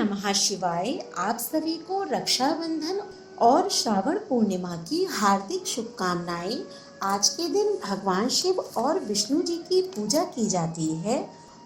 नमः शिवाय। आप सभी को रक्षाबंधन और श्रावण पूर्णिमा की हार्दिक शुभकामनाएं। आज के दिन भगवान शिव और विष्णु जी की पूजा की जाती है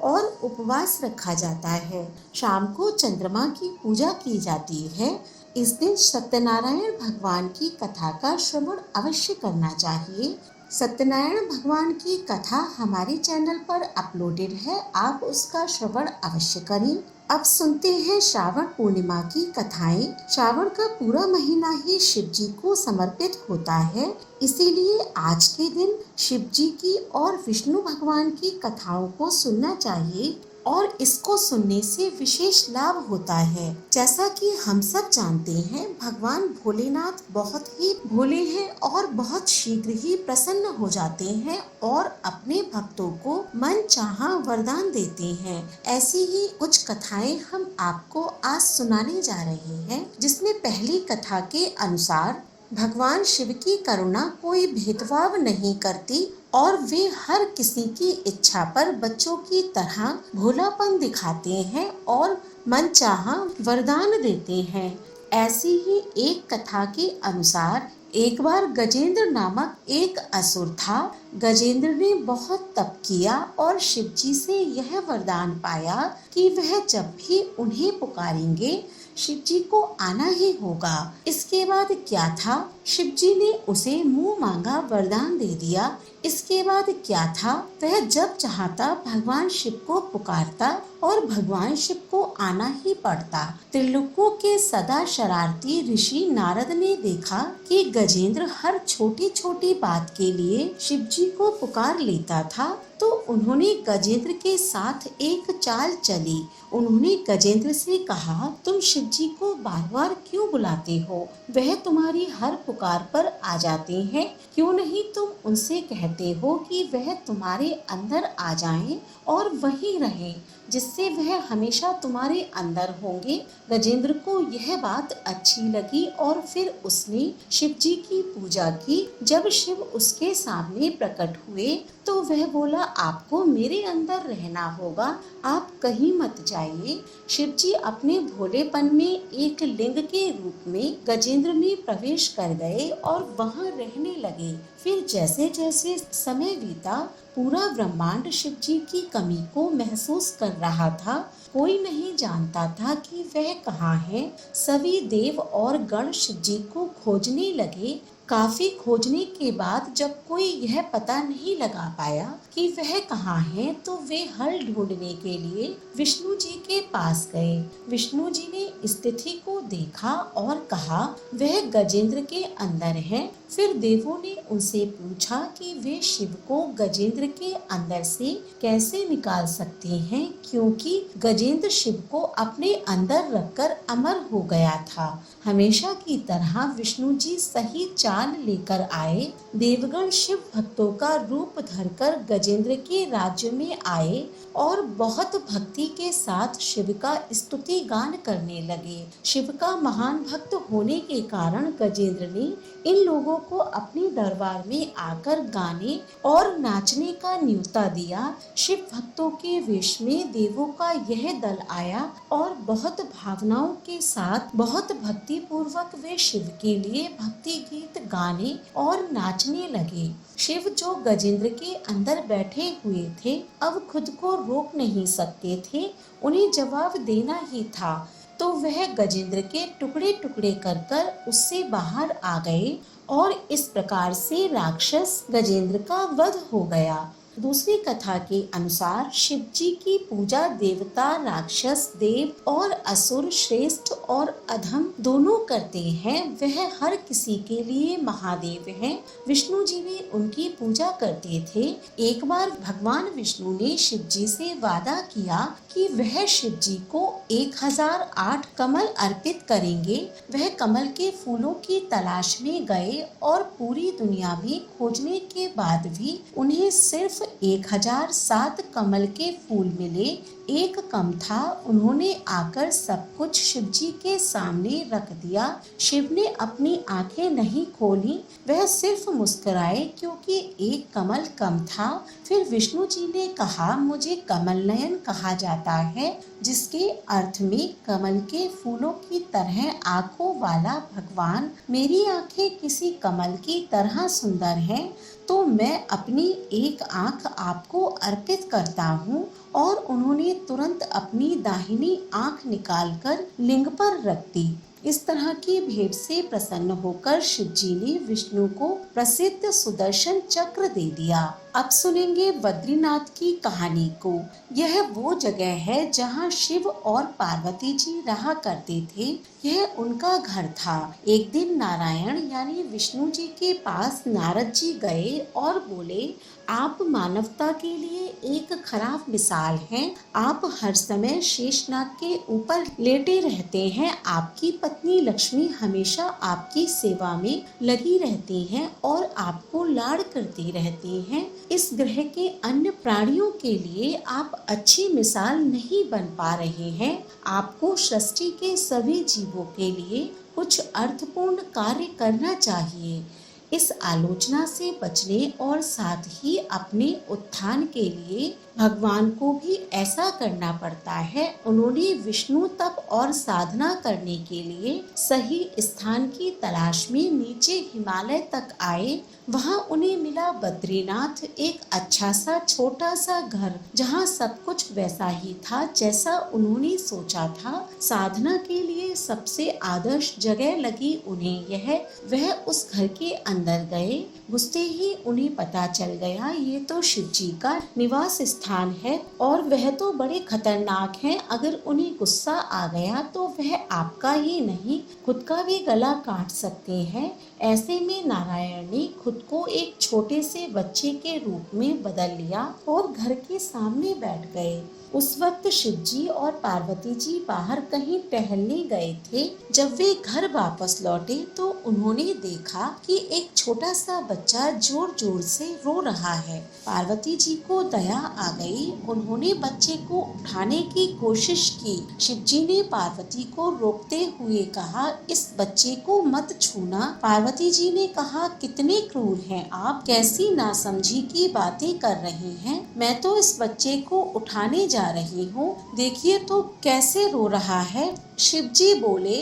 और उपवास रखा जाता है। शाम को चंद्रमा की पूजा की जाती है। इस दिन सत्यनारायण भगवान की कथा का श्रवण अवश्य करना चाहिए। सत्यनारायण भगवान की कथा हमारे चैनल पर अपलोडेड है, आप उसका श्रवण अवश्य करें। अब सुनते हैं श्रावण पूर्णिमा की कथाएं। श्रावण का पूरा महीना ही शिव जी को समर्पित होता है, इसीलिए आज के दिन शिव जी की और विष्णु भगवान की कथाओं को सुनना चाहिए और इसको सुनने से विशेष लाभ होता है। जैसा कि हम सब जानते हैं, भगवान भोलेनाथ बहुत ही भोले हैं और बहुत शीघ्र ही प्रसन्न हो जाते हैं और अपने भक्तों को मन चाहा वरदान देते हैं। ऐसी ही कुछ कथाएं हम आपको आज सुनाने जा रहे हैं, जिसमें पहली कथा के अनुसार भगवान शिव की करुणा कोई भेदभाव नहीं करती और वे हर किसी की इच्छा पर बच्चों की तरह भोलापन दिखाते हैं और मनचाहा वरदान देते हैं। ऐसी ही एक कथा के अनुसार एक बार गजेंद्र नामक एक असुर था। गजेंद्र ने बहुत तप किया और शिव जी से यह वरदान पाया कि वह जब भी उन्हें पुकारेंगे शिव जी को आना ही होगा। इसके बाद क्या था, शिव जी ने उसे मुंह मांगा वरदान दे दिया। इसके बाद क्या था, वह जब चाहता भगवान शिव को पुकारता और भगवान शिव को आना ही पड़ता। त्रिलोकों के सदा शरारती ऋषि नारद ने देखा कि गजेंद्र हर छोटी छोटी बात के लिए शिव जी को पुकार लेता था, तो उन्होंने गजेंद्र के साथ एक चाल चली। उन्होंने गजेंद्र से कहा, तुम शिव जी को बार बार क्यों बुलाते हो? वह तुम्हारी हर पुकार पर आ जाते हैं। क्यों नहीं तुम उनसे कहते हो कि वह तुम्हारे अंदर आ जाएं और वहीं रहें, जिससे वह हमेशा तुम्हारे अंदर होंगे। गजेंद्र को यह बात अच्छी लगी और फिर उसने शिव जी की पूजा की। जब शिव उसके सामने प्रकट हुए तो वह बोला, आपको मेरे अंदर रहना होगा, आप कहीं मत जाइए। शिव जी अपने भोलेपन में एक लिंग के रूप में गजेंद्र में प्रवेश कर गए और वहां रहने लगे। फिर जैसे जैसे समय बीता, पूरा ब्रह्मांड शिव जी की कमी को महसूस कर रहा था। कोई नहीं जानता था कि वह कहाँ है। सभी देव और गण शिव जी को खोजने लगे। काफी खोजने के बाद जब कोई यह पता नहीं लगा पाया कि वह कहाँ है, तो वे हल ढूंढने के लिए विष्णु जी के पास गए। विष्णु जी ने स्थिति को देखा और कहा, वह गजेंद्र के अंदर है। फिर देवों ने उनसे पूछा कि वे शिव को गजेंद्र के अंदर से कैसे निकाल सकते हैं, क्योंकि गजेंद्र शिव को अपने अंदर रखकर अमर हो गया था। हमेशा की तरह विष्णु जी सही चाल लेकर आए। देवगण शिव भक्तों का रूप धरकर गजेंद्र के राज्य में आए और बहुत भक्ति के साथ शिव का स्तुति गान करने लगे। शिव का महान भक्त होने के कारण गजेंद्र ने इन लोगों को अपने दरबार में आकर गाने और नाचने का न्योता दिया। शिव भक्तों के वेश में देवों का यह दल आया और बहुत भावनाओं के साथ बहुत भक्ति पूर्वक वे शिव के लिए भक्ति गीत गाने और नाचने लगे। शिव जो गजेंद्र के अंदर बैठे हुए थे, अब खुद को रोक नहीं सकते थे, उन्हें जवाब देना ही था। तो वह गजेंद्र के टुकड़े टुकड़े कर कर उससे बाहर आ गए और इस प्रकार से राक्षस गजेंद्र का वध हो गया। दूसरी कथा के अनुसार शिव जी की पूजा देवता, राक्षस, देव और असुर, श्रेष्ठ और अधम दोनों करते हैं। वह हर किसी के लिए महादेव हैं। विष्णु जी भी उनकी पूजा करते थे। एक बार भगवान विष्णु ने शिव जी से वादा किया कि वह शिव जी को 1008 कमल अर्पित करेंगे। वह कमल के फूलों की तलाश में गए और पूरी दुनिया में खोजने के बाद भी उन्हें सिर्फ सिर्फ 1007 कमल के फूल मिले, एक कम था। उन्होंने आकर सब कुछ शिव जी के सामने रख दिया। शिव ने अपनी आंखें नहीं खोली, वह सिर्फ मुस्कुराए क्योंकि एक कमल कम था। फिर विष्णु जी ने कहा, मुझे कमल नयन कहा जाता है, जिसके अर्थ में कमल के फूलों की तरह आंखों वाला भगवान। मेरी आंखें किसी कमल की तरह सुंदर हैं, तो मैं अपनी एक आंख आपको अर्पित करता हूँ। और उन्होंने तुरंत अपनी दाहिनी आंख निकालकर लिंग पर रख दी। इस तरह की भेंट से प्रसन्न होकर शिव जी ने विष्णु को प्रसिद्ध सुदर्शन चक्र दे दिया। अब सुनेंगे बद्रीनाथ की कहानी को। यह वो जगह है जहाँ शिव और पार्वती जी रहा करते थे। यह उनका घर था। एक दिन नारायण यानी विष्णु जी के पास नारद जी गए और बोले, आप मानवता के लिए एक खराब मिसाल हैं। आप हर समय शेषनाग के ऊपर लेटे रहते हैं। आपकी पत्नी लक्ष्मी हमेशा आपकी सेवा में लगी रहती हैं और आपको लाड़ करती रहती हैं। इस ग्रह के अन्य प्राणियों के लिए आप अच्छी मिसाल नहीं बन पा रहे हैं। आपको सृष्टि के सभी जीवों के लिए कुछ अर्थपूर्ण कार्य करना चाहिए। इस आलोचना से बचने और साथ ही अपने उत्थान के लिए भगवान को भी ऐसा करना पड़ता है। उन्होंने विष्णु तप और साधना करने के लिए सही स्थान की तलाश में नीचे हिमालय तक आए। वहां उन्हें मिला बद्रीनाथ, एक अच्छा सा छोटा सा घर, जहां सब कुछ वैसा ही था जैसा उन्होंने सोचा था। साधना के लिए सबसे आदर्श जगह लगी उन्हें यह। वह उस घर के अंदर गए। घुसते ही उन्हें पता चल गया, ये तो शिव जी का निवास स्थान है और वह तो बड़े खतरनाक हैं। अगर उन्हें गुस्सा आ गया तो वह आपका ही नहीं, खुद का भी गला काट सकते हैं। ऐसे में नारायण ने खुद को एक छोटे से बच्चे के रूप में बदल लिया और घर के सामने बैठ गए। उस वक्त शिव जी और पार्वती जी बाहर कहीं टहलने गए थे। जब वे घर वापस लौटे तो उन्होंने देखा कि एक छोटा सा बच्चा जोर जोर से रो रहा है। पार्वती जी को दया आ गई। उन्होंने बच्चे को उठाने की कोशिश की। शिव जी ने पार्वती को रोकते हुए कहा, इस बच्चे को मत छूना। पार्वती जी ने कहा, कितने क्रूर हैं आप, कैसी नासमझी की बातें कर रही हैं। मैं तो इस बच्चे को उठाने जा रही हूँ, देखिए तो कैसे रो रहा है। शिव जी बोले,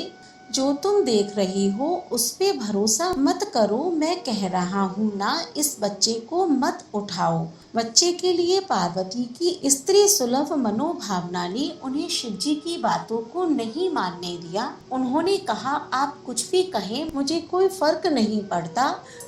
जो तुम देख रही हो उस पे भरोसा मत करो, मैं कह रहा हूँ ना, इस बच्चे को मत उठाओ। बच्चे के लिए पार्वती की स्त्री सुलभ मनोभावना ने उन्हें शिव जी की बातों को नहीं मानने दिया। उन्होंने कहा, आप कुछ भी कहें, मुझे कोई फर्क नहीं पड़ता।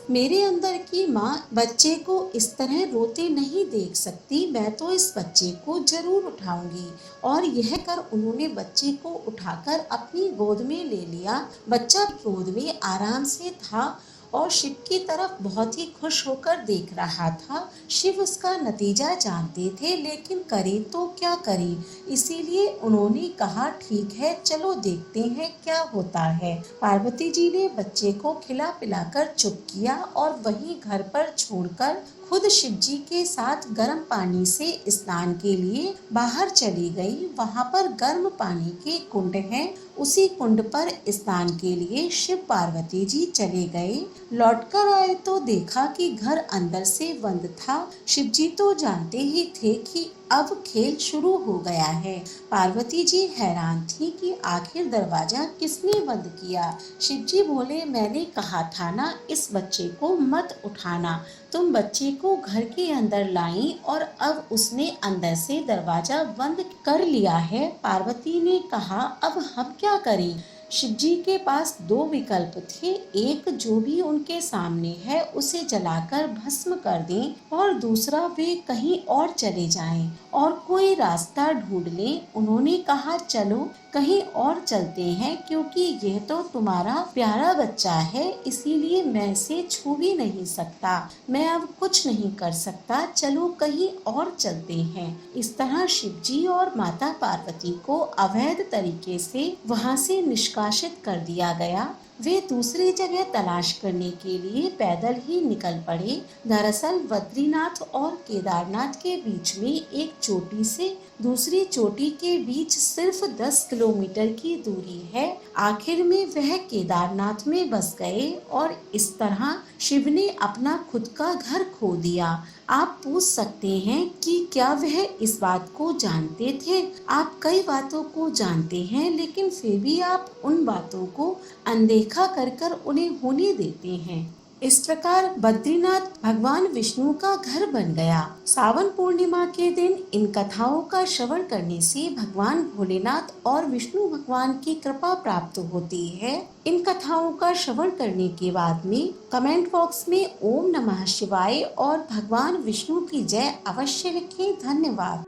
मेरे अंदर की माँ बच्चे को इस तरह रोते नहीं देख सकती। मैं तो इस बच्चे को जरूर उठाऊंगी। और यह कर उन्होंने बच्चे को उठाकर अपनी गोद में ले लिया। बच्चा गोद में आराम से था और शिव की तरफ बहुत ही खुश होकर देख रहा था। शिव उसका नतीजा जानते थे, लेकिन करे तो क्या करे। इसीलिए उन्होंने कहा, ठीक है, चलो देखते हैं क्या होता है। पार्वती जी ने बच्चे को खिला पिलाकर चुप किया और वहीं घर पर छोड़कर खुद शिव जी के साथ गर्म पानी से स्नान के लिए बाहर चली गई। वहां पर गर्म पानी के कुंड हैं। उसी कुंड पर स्नान के लिए शिव पार्वती जी चले गए। लौटकर आए तो देखा कि घर अंदर से बंद था। शिव जी तो जानते ही थे कि अब खेल शुरू हो गया है। पार्वती जी हैरान थी कि आखिर दरवाजा किसने बंद किया। शिव जी बोले, मैंने कहा था ना, इस बच्चे को मत उठाना। तुम बच्चे को घर के अंदर लाई और अब उसने अंदर से दरवाजा बंद कर लिया है। पार्वती ने कहा, अब हम क्या करें। शिव जी के पास दो विकल्प थे। एक, जो भी उनके सामने है उसे जलाकर भस्म कर दें और दूसरा, वे कहीं और चले जाएं और कोई रास्ता ढूंढ लें। उन्होंने कहा, चलो कहीं और चलते हैं, क्योंकि यह तो तुम्हारा प्यारा बच्चा है, इसीलिए मैं इसे छू भी नहीं सकता। मैं अब कुछ नहीं कर सकता, चलो कहीं और चलते हैं। इस तरह शिव जी और माता पार्वती को अवैध तरीके से वहां से निष्कासित निष्कासित कर दिया गया, वे दूसरी जगह तलाश करने के लिए पैदल ही निकल पड़े। दरअसल बद्रीनाथ और केदारनाथ के बीच में एक चोटी से दूसरी चोटी के बीच सिर्फ 10 किलोमीटर की दूरी है। आखिर में वह केदारनाथ में बस गए और इस तरह शिव ने अपना खुद का घर खो दिया। आप पूछ सकते हैं कि क्या वह इस बात को जानते थे? आप कई बातों को जानते हैं, लेकिन फिर भी आप उन बातों को अनदेखा कर उन्हें होने देते हैं। इस प्रकार बद्रीनाथ भगवान विष्णु का घर बन गया। सावन पूर्णिमा के दिन इन कथाओं का श्रवण करने से भगवान भोलेनाथ और विष्णु भगवान की कृपा प्राप्त होती है। इन कथाओं का श्रवण करने के बाद में कमेंट बॉक्स में ओम नमः शिवाय और भगवान विष्णु की जय अवश्य लिखें। धन्यवाद।